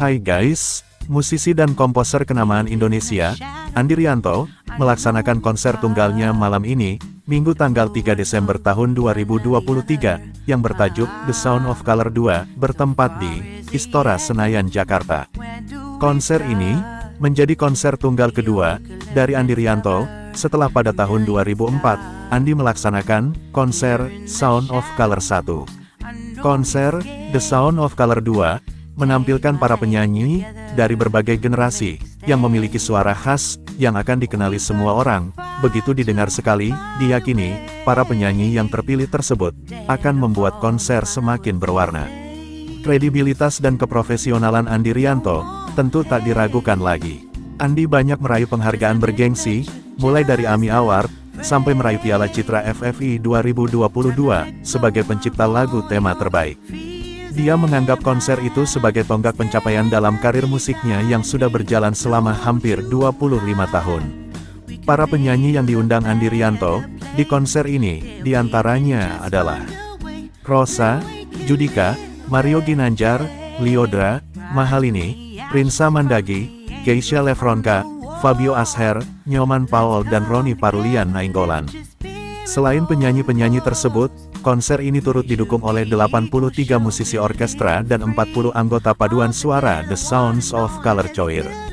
Hai guys, musisi dan komposer kenamaan Indonesia, Andi Rianto, melaksanakan konser tunggalnya malam ini, Minggu tanggal 3 Desember tahun 2023, yang bertajuk The Sound of Color 2, bertempat di Istora Senayan, Jakarta. Konser ini menjadi konser tunggal kedua dari Andi Rianto, setelah pada tahun 2004, Andi melaksanakan konser Sound of Color 1. Konser The Sound of Color 2 menampilkan para penyanyi dari berbagai generasi yang memiliki suara khas yang akan dikenali semua orang. Begitu didengar sekali, diyakini para penyanyi yang terpilih tersebut akan membuat konser semakin berwarna. Kredibilitas dan keprofesionalan Andi Rianto tentu tak diragukan lagi. Andi banyak meraih penghargaan bergengsi, mulai dari AMI Award sampai meraih Piala Citra FFI 2022 sebagai pencipta lagu tema terbaik. Dia menganggap konser itu sebagai tonggak pencapaian dalam karir musiknya yang sudah berjalan selama hampir 25 tahun. Para penyanyi yang diundang Andi Rianto di konser ini diantaranya adalah Rosa, Judika, Mario Ginanjar, Lyodra, Mahalini, Prinsa Mandagi, Keisha Lefronka, Fabio Asher, Nyoman Paul dan Roni Parulian Nainggolan. Selain penyanyi-penyanyi tersebut, konser ini turut didukung oleh 83 musisi orkestra dan 40 anggota paduan suara The Sounds of Color Choir.